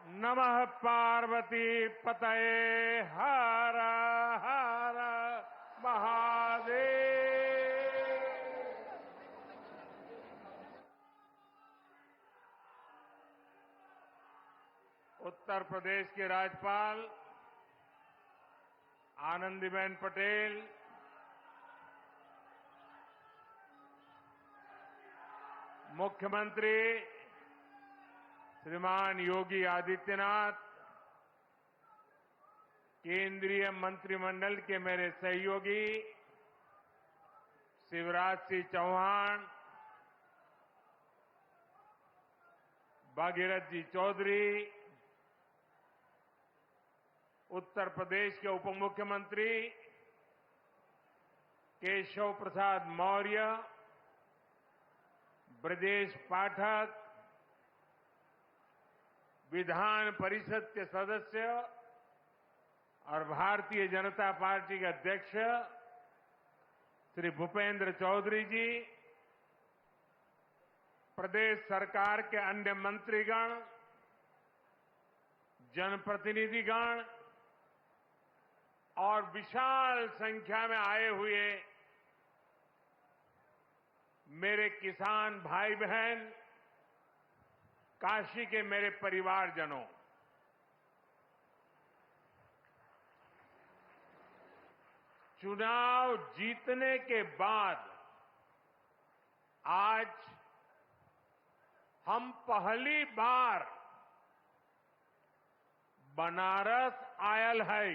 नमः पार्वती पतये हर हर महादेव। उत्तर प्रदेश के राज्यपाल आनंदीबेन पटेल, मुख्यमंत्री श्रीमान योगी आदित्यनाथ, केंद्रीय मंत्रिमंडल के मेरे सहयोगी शिवराज सिंह चौहान, भागीरथ जी चौधरी, उत्तर प्रदेश के उप मुख्यमंत्री केशव प्रसाद मौर्य, ब्रजेश पाठक, विधान परिषद के सदस्य और भारतीय जनता पार्टी के अध्यक्ष श्री भूपेंद्र चौधरी जी, प्रदेश सरकार के अन्य मंत्रीगण, जनप्रतिनिधिगण और विशाल संख्या में आए हुए मेरे किसान भाई बहन, काशी के मेरे परिवारजनों, चुनाव जीतने के बाद आज हम पहली बार बनारस आयल है।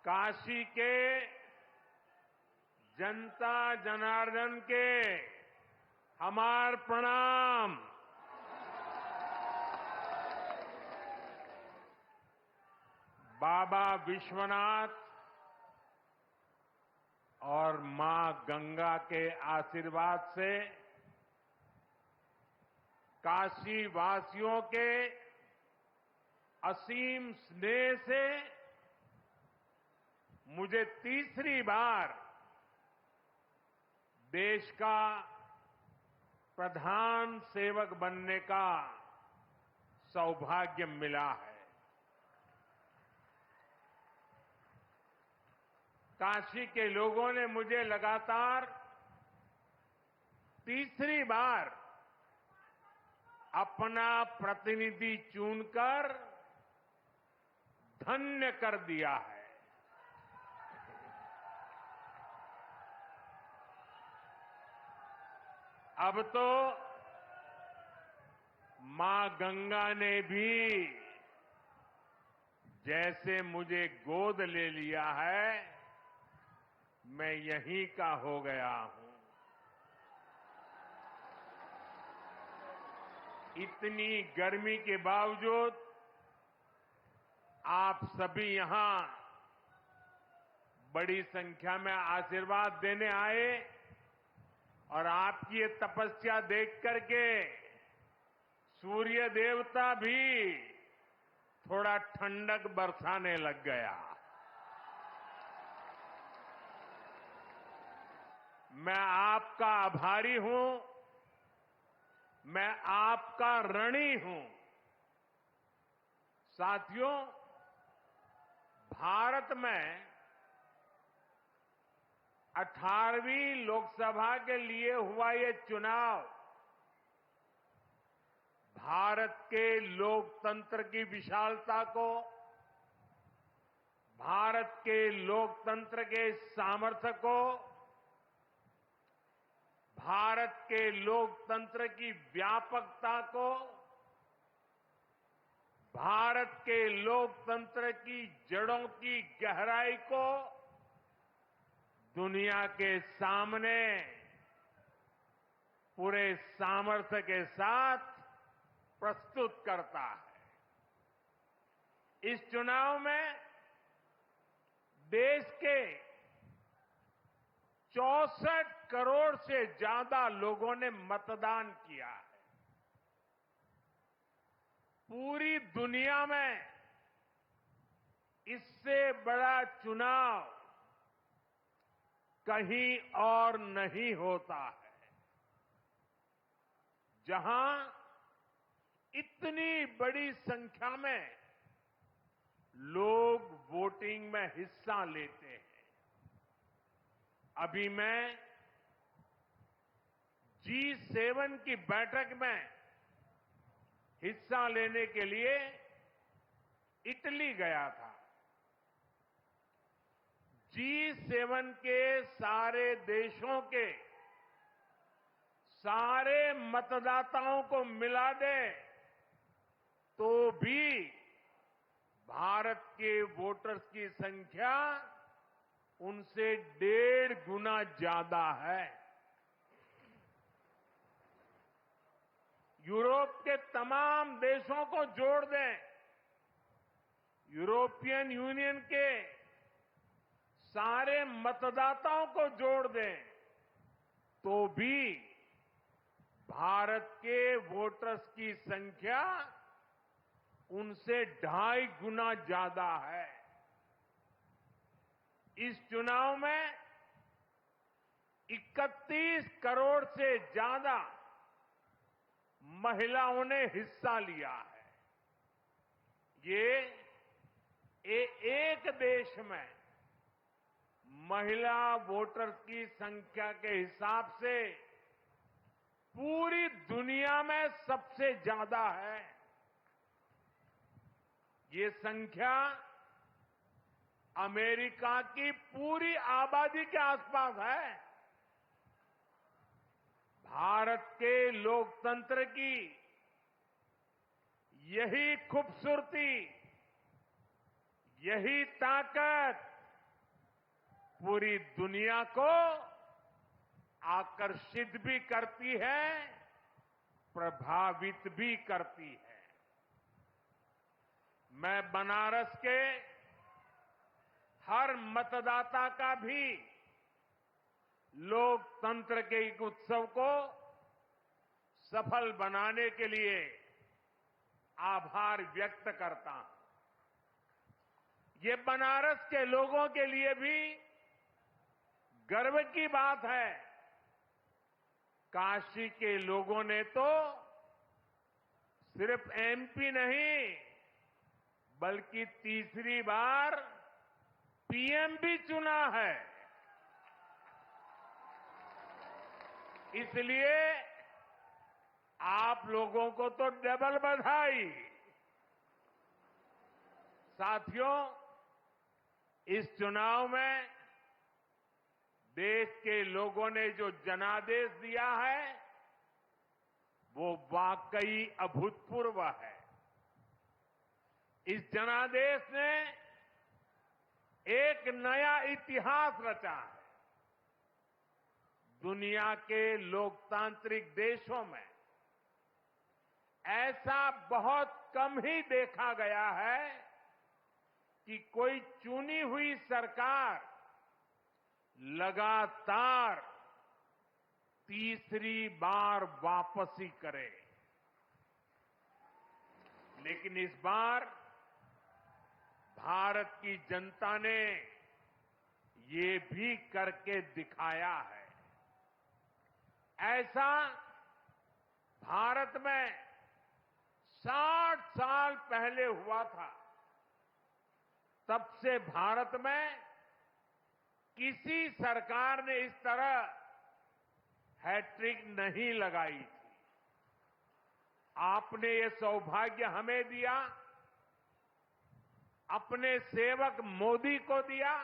काशी के जनता जनार्दन के हमार प्रणाम। बाबा विश्वनाथ और मां गंगा के आशीर्वाद से काशी वासियों के असीम स्नेह से मुझे तीसरी बार देश का प्रधान सेवक बनने का सौभाग्य मिला है। काशी के लोगों ने मुझे लगातार तीसरी बार अपना प्रतिनिधि चुनकर धन्य कर दिया है। अब तो मां गंगा ने भी जैसे मुझे गोद ले लिया है, मैं यहीं का हो गया हूं। इतनी गर्मी के बावजूद आप सभी यहां बड़ी संख्या में आशीर्वाद देने आए और आपकी ये तपस्या देख करके सूर्य देवता भी थोड़ा ठंडक बरसाने लग गया। मैं आपका आभारी हूं, मैं आपका ऋणी हूं। साथियों, भारत में 18वीं लोकसभा के लिए हुआ ये चुनाव भारत के लोकतंत्र की विशालता को, भारत के लोकतंत्र के सामर्थ्य को, भारत के लोकतंत्र की व्यापकता को, भारत के लोकतंत्र की जड़ों की गहराई को दुनिया के सामने पूरे सामर्थ्य के साथ प्रस्तुत करता है। इस चुनाव में देश के 64 करोड़ से ज्यादा लोगों ने मतदान किया है। पूरी दुनिया में इससे बड़ा चुनाव कहीं और नहीं होता है। जहां इतनी बड़ी संख्या में लोग वोटिंग में हिस्सा लेते हैं। अभी मैं G7 की बैठक में हिस्सा लेने के लिए इटली गया था। G7 के सारे देशों के सारे मतदाताओं को मिला दे तो भी भारत के वोटर्स की संख्या उनसे 1.5 गुना ज्यादा है। यूरोप के तमाम देशों को जोड़ दें, यूरोपियन यूनियन के सारे मतदाताओं को जोड़ दें तो भी भारत के वोटर्स की संख्या उनसे 2.5 गुना ज्यादा है। इस चुनाव में 31 करोड़ से ज्यादा महिलाओं ने हिस्सा लिया है। ये एक देश में महिला वोटर्स की संख्या के हिसाब से पूरी दुनिया में सबसे ज्यादा है। ये संख्या अमेरिका की पूरी आबादी के आसपास है। भारत के लोकतंत्र की यही खूबसूरती, यही ताकत पूरी दुनिया को आकर्षित भी करती है, प्रभावित भी करती है। मैं बनारस के हर मतदाता का भी लोकतंत्र के एक उत्सव को सफल बनाने के लिए आभार व्यक्त करता हूं। ये बनारस के लोगों के लिए भी गर्व की बात है। काशी के लोगों ने तो सिर्फ MP नहीं बल्कि तीसरी बार PM भी चुना है। इसलिए आप लोगों को तो डबल बधाई। साथियों, इस चुनाव में देश के लोगों ने जो जनादेश दिया है वो वाकई अभूतपूर्व है। इस जनादेश ने एक नया इतिहास रचा है। दुनिया के लोकतांत्रिक देशों में ऐसा बहुत कम ही देखा गया है कि कोई चुनी हुई सरकार लगातार तीसरी बार वापसी करे। लेकिन इस बार भारत की जनता ने ये भी करके दिखाया है। ऐसा भारत में 60 साल पहले हुआ था। तब से भारत में किसी सरकार ने इस तरह हैट्रिक नहीं लगाई थी। आपने ये सौभाग्य हमें दिया, अपने सेवक मोदी को दिया।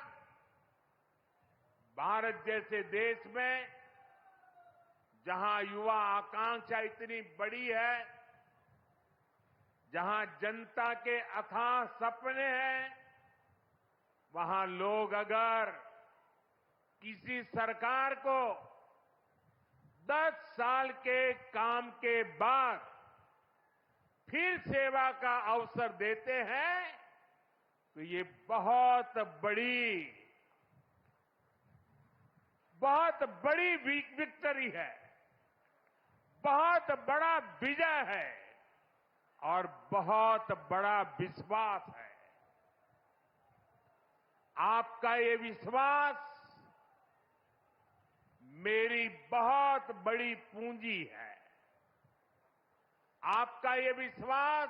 भारत जैसे देश में जहां युवा आकांक्षा इतनी बड़ी है, जहां जनता के अथाह सपने हैं, वहां लोग अगर किसी सरकार को 10 साल के काम के बाद फिर सेवा का अवसर देते हैं तो ये बहुत बड़ी विक्ट्री है, बहुत बड़ा विजय है और बहुत बड़ा विश्वास है। आपका ये विश्वास मेरी बहुत बड़ी पूंजी है। आपका ये विश्वास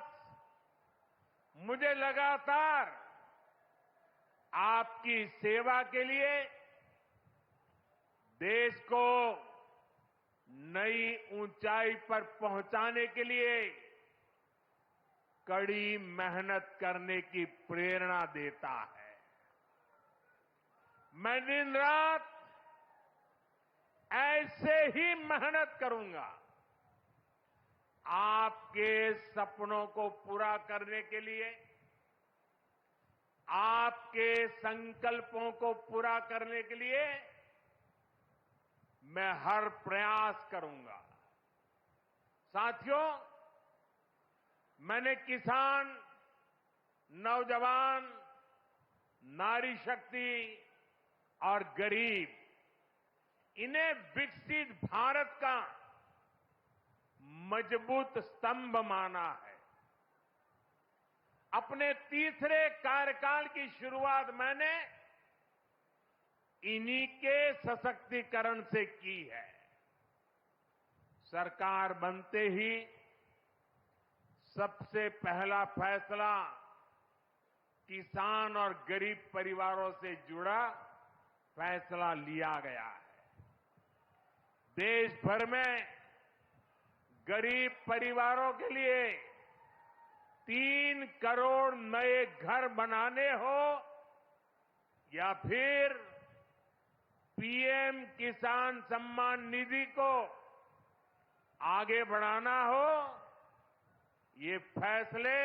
मुझे लगातार आपकी सेवा के लिए देश को नई ऊंचाई पर पहुंचाने के लिए कड़ी मेहनत करने की प्रेरणा देता है। मैं दिन रात ऐसे ही मेहनत करूंगा आपके सपनों को पूरा करने के लिए, आपके संकल्पों को पूरा करने के लिए मैं हर प्रयास करूंगा। साथियों, मैंने किसान, नौजवान, नारी शक्ति और गरीब, इन्हें विकसित भारत का मजबूत स्तंभ माना है। अपने तीसरे कार्यकाल की शुरुआत मैंने इन्हीं के सशक्तिकरण से की है। सरकार बनते ही सबसे पहला फैसला किसान और गरीब परिवारों से जुड़ा फैसला लिया गया है। देश भर में गरीब परिवारों के लिए 3 करोड़ नए घर बनाने हो या फिर पीएम किसान सम्मान निधि को आगे बढ़ाना हो, ये फैसले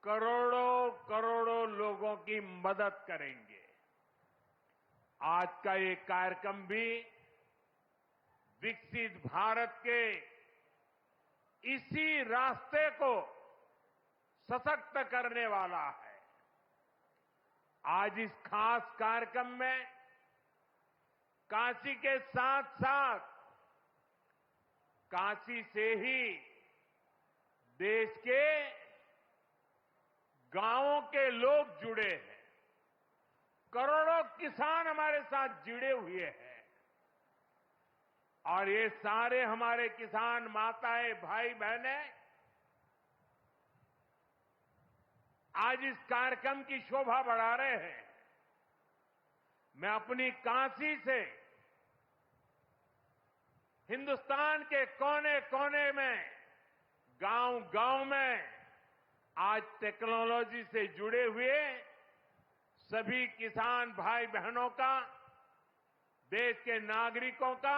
करोड़ों करोड़ों लोगों की मदद करेंगे। आज का ये कार्यक्रम भी विकसित भारत के इसी रास्ते को सशक्त करने वाला है। आज इस खास कार्यक्रम में काशी के साथ साथ काशी से ही देश के गांवों के लोग जुड़े हैं। करोड़ों किसान हमारे साथ जुड़े हुए हैं और ये सारे हमारे किसान माताएं, भाई बहनें आज इस कार्यक्रम की शोभा बढ़ा रहे हैं। मैं अपनी काशी से हिंदुस्तान के कोने कोने में, गांव गांव में आज टेक्नोलॉजी से जुड़े हुए सभी किसान भाई बहनों का, देश के नागरिकों का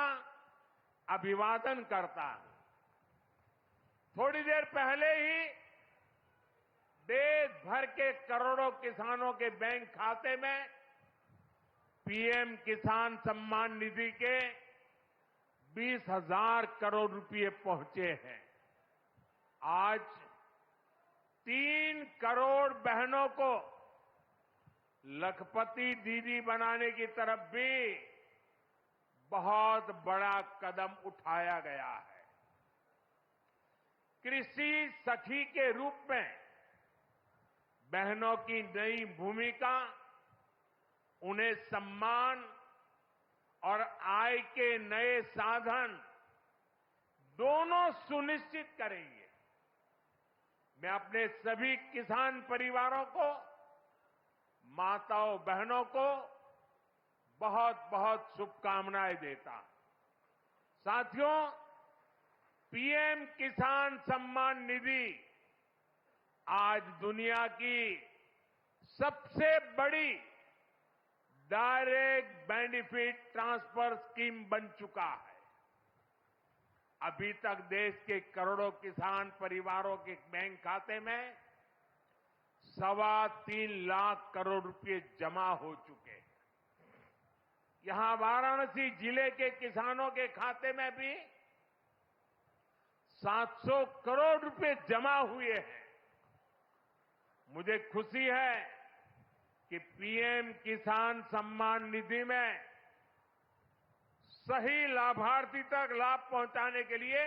अभिवादन करता हूं। थोड़ी देर पहले ही देश भर के करोड़ों किसानों के बैंक खाते में पीएम किसान सम्मान निधि के 20,000 करोड़ रुपए पहुंचे हैं। आज 3 करोड़ बहनों को लखपति दीदी बनाने की तरफ भी बहुत बड़ा कदम उठाया गया है। कृषि सखी के रूप में बहनों की नई भूमिका उन्हें सम्मान और आय के नए साधन दोनों सुनिश्चित करेंगे। मैं अपने सभी किसान परिवारों को, माताओं बहनों को बहुत बहुत शुभकामनाएं देता हूं। साथियों, पीएम किसान सम्मान निधि आज दुनिया की सबसे बड़ी डायरेक्ट बेनिफिट ट्रांसफर स्कीम बन चुका है। अभी तक देश के करोड़ों किसान परिवारों के बैंक खाते में 3.25 लाख करोड़ रुपए जमा हो चुके हैं। यहां वाराणसी जिले के किसानों के खाते में भी 700 करोड़ रुपए जमा हुए हैं। मुझे खुशी है कि पीएम किसान सम्मान निधि में सही लाभार्थी तक लाभ पहुंचाने के लिए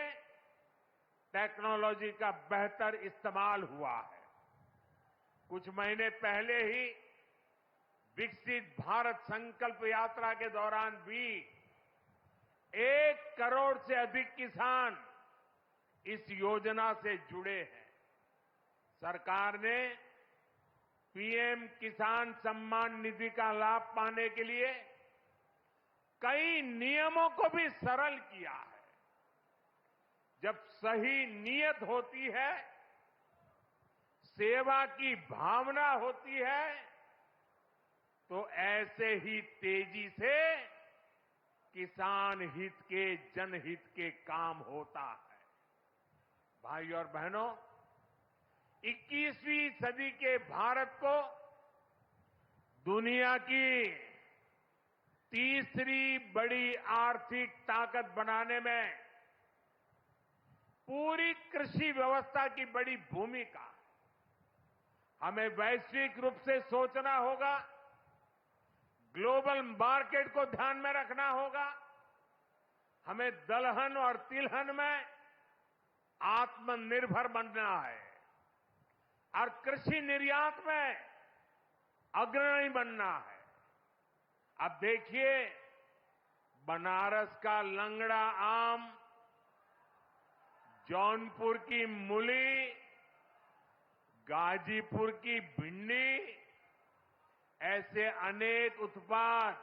टेक्नोलॉजी का बेहतर इस्तेमाल हुआ है। कुछ महीने पहले ही विकसित भारत संकल्प यात्रा के दौरान भी 1 करोड़ से अधिक किसान इस योजना से जुड़े हैं। सरकार ने पीएम किसान सम्मान निधि का लाभ पाने के लिए कई नियमों को भी सरल किया है। जब सही नीयत होती है, सेवा की भावना होती है, तो ऐसे ही तेजी से किसान हित के, जनहित के काम होता है। भाई और बहनों, 21वीं सदी के भारत को दुनिया की तीसरी बड़ी आर्थिक ताकत बनाने में पूरी कृषि व्यवस्था की बड़ी भूमिका है। हमें वैश्विक रूप से सोचना होगा, ग्लोबल मार्केट को ध्यान में रखना होगा। हमें दलहन और तिलहन में आत्मनिर्भर बनना है और कृषि निर्यात में अग्रणी बनना है। अब देखिए, बनारस का लंगड़ा आम, जौनपुर की मूली, गाजीपुर की भिंडी, ऐसे अनेक उत्पाद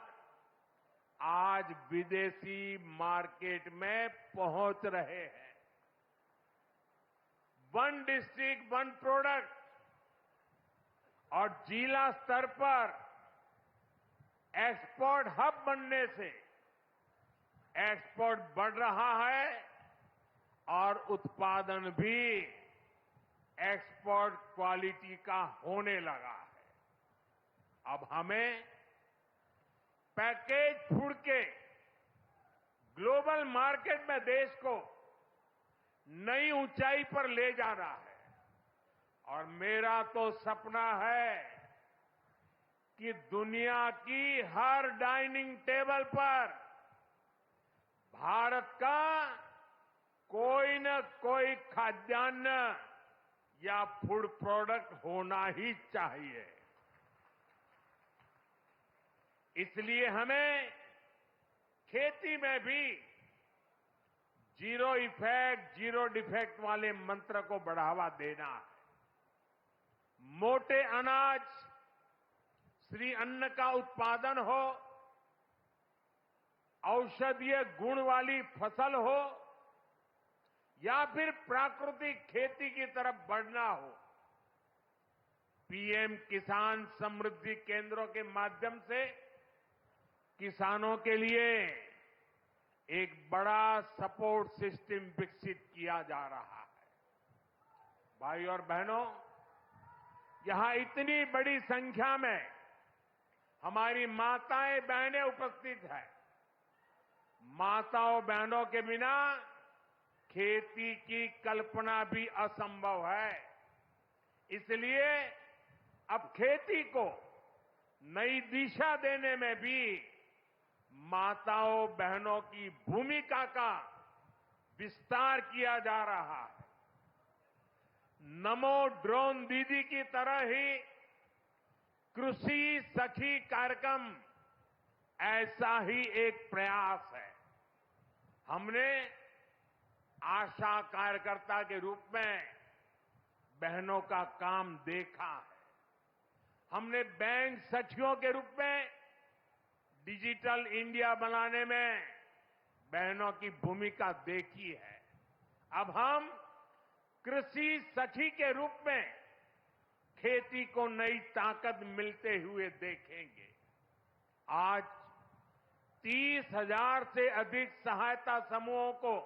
आज विदेशी मार्केट में पहुंच रहे हैं। वन डिस्ट्रिक्ट वन प्रोडक्ट और जिला स्तर पर एक्सपोर्ट हब बनने से एक्सपोर्ट बढ़ रहा है और उत्पादन भी एक्सपोर्ट क्वालिटी का होने लगा है। अब हमें पैकेज फूड के ग्लोबल मार्केट में देश को नई ऊंचाई पर ले जाना है और मेरा तो सपना है कि दुनिया की हर डाइनिंग टेबल पर भारत का कोई न कोई खाद्यान्न या फूड प्रोडक्ट होना ही चाहिए। इसलिए हमें खेती में भी जीरो इफेक्ट, जीरो डिफेक्ट वाले मंत्र को बढ़ावा देना है। मोटे अनाज, श्री अन्न का उत्पादन हो, औषधीय गुण वाली फसल हो या फिर प्राकृतिक खेती की तरफ बढ़ना हो, पीएम किसान समृद्धि केंद्रों के माध्यम से किसानों के लिए एक बड़ा सपोर्ट सिस्टम विकसित किया जा रहा है। भाई और बहनों, यहां इतनी बड़ी संख्या में हमारी माताएं बहनें उपस्थित हैं। माताओं बहनों के बिना खेती की कल्पना भी असंभव है। इसलिए अब खेती को नई दिशा देने में भी माताओं बहनों की भूमिका का विस्तार किया जा रहा है। नमो ड्रोन दीदी की तरह ही कृषि सखी कार्यक्रम ऐसा ही एक प्रयास है। हमने आशा कार्यकर्ता के रूप में बहनों का काम देखा है। हमने बैंक सखियों के रूप में डिजिटल इंडिया बनाने में बहनों की भूमिका देखी है। अब हम कृषि सखी के रूप में खेती को नई ताकत मिलते हुए देखेंगे। आज 30,000 से अधिक सहायता समूहों को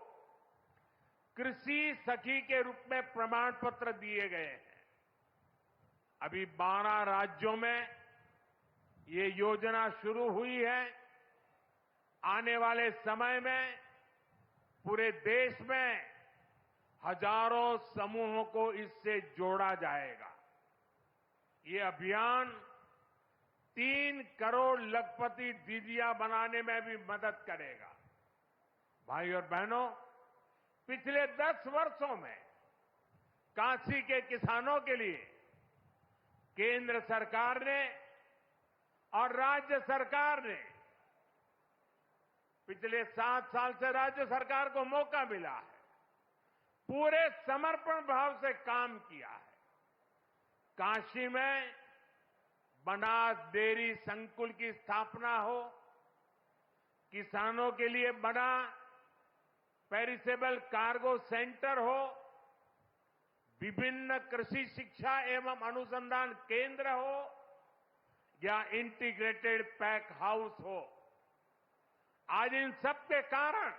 कृषि सखी के रूप में प्रमाण पत्र दिए गए हैं। अभी 12 राज्यों में ये योजना शुरू हुई है। आने वाले समय में पूरे देश में हजारों समूहों को इससे जोड़ा जाएगा। ये अभियान 3 करोड़ लखपति दीदियां बनाने में भी मदद करेगा। भाई और बहनों, पिछले 10 वर्षों में काशी के किसानों के लिए केंद्र सरकार ने और राज्य सरकार ने, पिछले 7 साल से राज्य सरकार को मौका मिला है, पूरे समर्पण भाव से काम किया है। काशी में बनास डेयरी संकुल की स्थापना हो, किसानों के लिए बना पेरिसेबल कार्गो सेंटर हो, विभिन्न कृषि शिक्षा एवं अनुसंधान केंद्र हो या इंटीग्रेटेड पैक हाउस हो, आज इन सब के कारण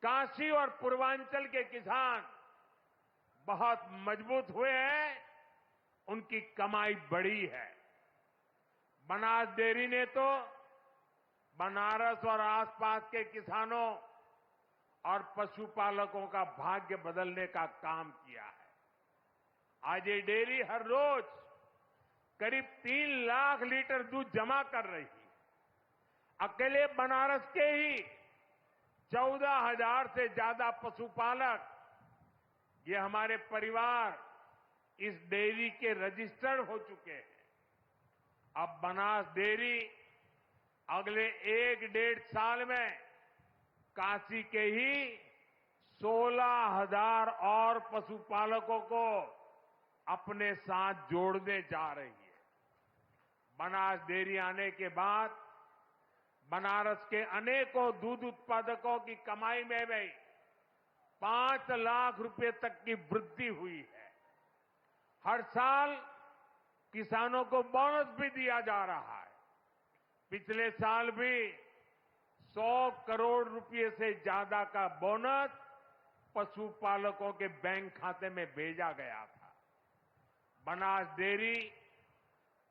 काशी और पूर्वांचल के किसान बहुत मजबूत हुए हैं, उनकी कमाई बढ़ी है। बनास डेयरी ने तो बनारस और आसपास के किसानों और पशुपालकों का भाग्य बदलने का काम किया है। आज ये डेयरी हर रोज करीब 3 लाख लीटर दूध जमा कर रही है। अकेले बनारस के ही 14,000 से ज्यादा पशुपालक, ये हमारे परिवार इस डेयरी के रजिस्टर्ड हो चुके हैं। अब बनास डेयरी अगले 1-1.5 साल में काशी के ही 16,000 और पशुपालकों को अपने साथ जोड़ने जा रही है। बनास डेयरी आने के बाद बनारस के अनेकों दूध उत्पादकों की कमाई में भी 5 लाख रुपए तक की वृद्धि हुई है। हर साल किसानों को बोनस भी दिया जा रहा है। पिछले साल भी 100 करोड़ रुपए से ज्यादा का बोनस पशुपालकों के बैंक खाते में भेजा गया था। बनास डेयरी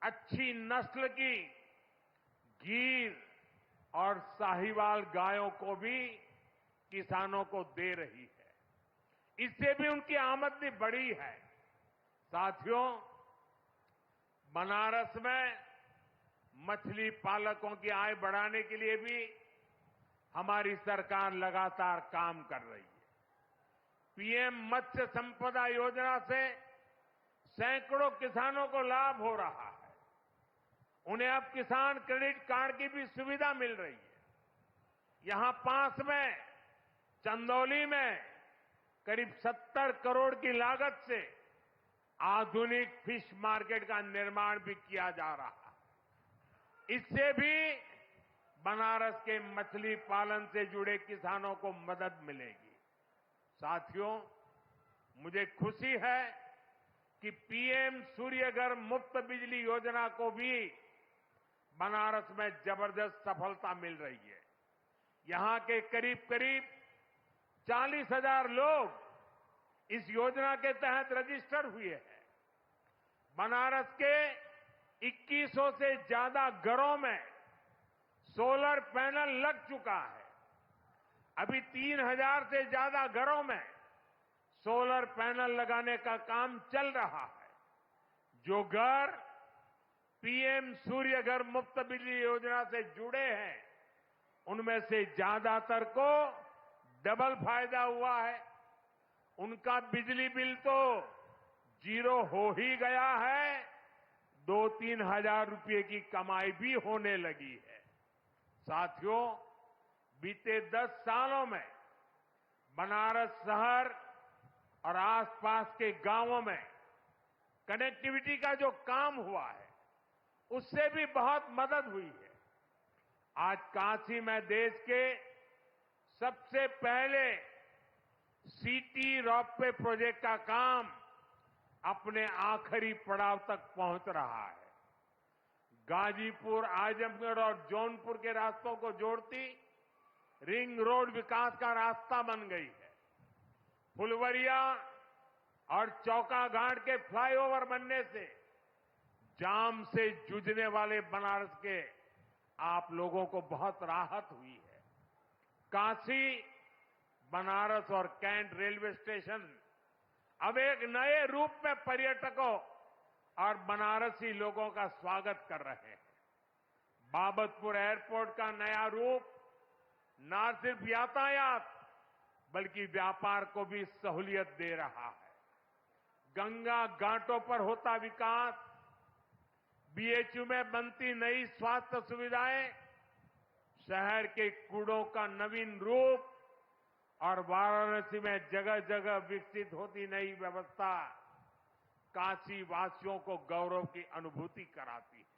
अच्छी नस्ल की गीर और साहिवाल गायों को भी किसानों को दे रही है। इससे भी उनकी आमदनी बढ़ी है। साथियों, बनारस में मछली पालकों की आय बढ़ाने के लिए भी हमारी सरकार लगातार काम कर रही है। पीएम मत्स्य संपदा योजना से सैकड़ों किसानों को लाभ हो रहा है। उन्हें अब किसान क्रेडिट कार्ड की भी सुविधा मिल रही है। यहां पास में चंदौली में करीब 70 करोड़ की लागत से आधुनिक फिश मार्केट का निर्माण भी किया जा रहा है। इससे भी बनारस के मछली पालन से जुड़े किसानों को मदद मिलेगी। साथियों, मुझे खुशी है कि पीएम सूर्यघर मुफ्त बिजली योजना को भी बनारस में जबरदस्त सफलता मिल रही है। यहां के करीब 40,000 लोग इस योजना के तहत रजिस्टर हुए हैं। बनारस के 2100 से ज्यादा घरों में सोलर पैनल लग चुका है। अभी 3,000 से ज्यादा घरों में सोलर पैनल लगाने का काम चल रहा है। जो घर पीएम सूर्यघर मुफ्त बिजली योजना से जुड़े हैं, उनमें से ज्यादातर को डबल फायदा हुआ है। उनका बिजली बिल तो 0 हो ही गया है, 2-3 हजार रुपये की कमाई भी होने लगी है। साथियों, बीते 10 सालों में बनारस शहर और आसपास के गांवों में कनेक्टिविटी का जो काम हुआ है, उससे भी बहुत मदद हुई है। आज काशी में देश के सबसे पहले सिटी रोपवे प्रोजेक्ट का काम अपने आखिरी पड़ाव तक पहुंच रहा है। गाजीपुर, आजमगढ़ और जौनपुर के रास्तों को जोड़ती रिंग रोड विकास का रास्ता बन गई है। फुलवरिया और चौकाघाट के फ्लाईओवर बनने से जाम से जूझने वाले बनारस के आप लोगों को बहुत राहत हुई है। काशी, बनारस और कैंट रेलवे स्टेशन अब एक नए रूप में पर्यटकों और बनारसी लोगों का स्वागत कर रहे हैं। बाबतपुर एयरपोर्ट का नया रूप न सिर्फ यातायात बल्कि व्यापार को भी सहूलियत दे रहा है। गंगा घाटों पर होता विकास, बीएचयू में बनती नई स्वास्थ्य सुविधाएं, शहर के कूड़ों का नवीन रूप और वाराणसी में जगह जगह विकसित होती नई व्यवस्था काशी वासियों को गौरव की अनुभूति कराती है।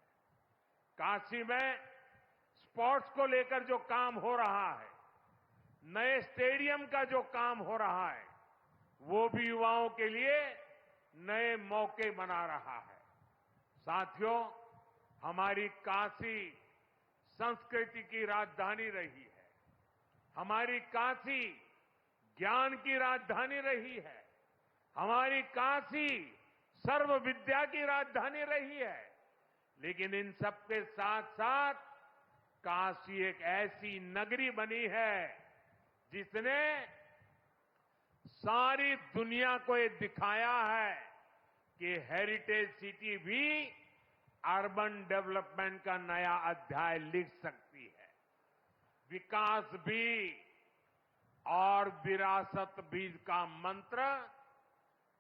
काशी में स्पोर्ट्स को लेकर जो काम हो रहा है, नए स्टेडियम का जो काम हो रहा है, वो भी युवाओं के लिए नए मौके बना रहा है। साथियों, हमारी काशी संस्कृति की राजधानी रही है। हमारी काशी ज्ञान की राजधानी रही है। हमारी काशी सर्व विद्या की राजधानी रही है। लेकिन इन सबके साथ साथ काशी एक ऐसी नगरी बनी है जिसने सारी दुनिया को ये दिखाया है कि हेरिटेज सिटी भी अर्बन डेवलपमेंट का नया अध्याय लिख सकती है। विकास भी और विरासत भी का मंत्र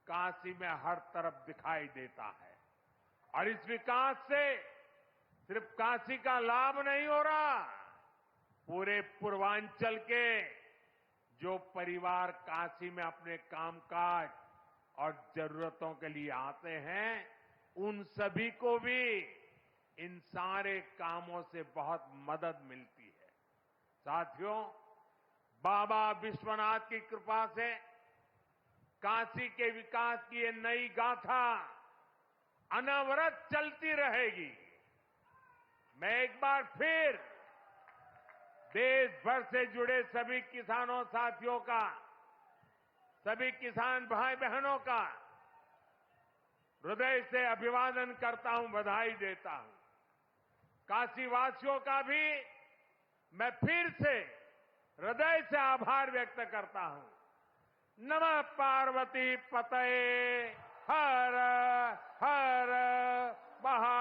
काशी में हर तरफ दिखाई देता है। और इस विकास से सिर्फ काशी का लाभ नहीं हो रहा, पूरे पूर्वांचल के जो परिवार काशी में अपने कामकाज और जरूरतों के लिए आते हैं, उन सभी को भी इन सारे कामों से बहुत मदद मिलती है। साथियों, बाबा विश्वनाथ की कृपा से काशी के विकास की ये नई गाथा अनवरत चलती रहेगी। मैं एक बार फिर देश भर से जुड़े सभी किसानों साथियों का, सभी किसान भाई बहनों का हृदय से अभिवादन करता हूं, बधाई देता हूं। काशीवासियों का भी मैं फिर से हृदय से आभार व्यक्त करता हूं। नमः पार्वती पतये हर हर महा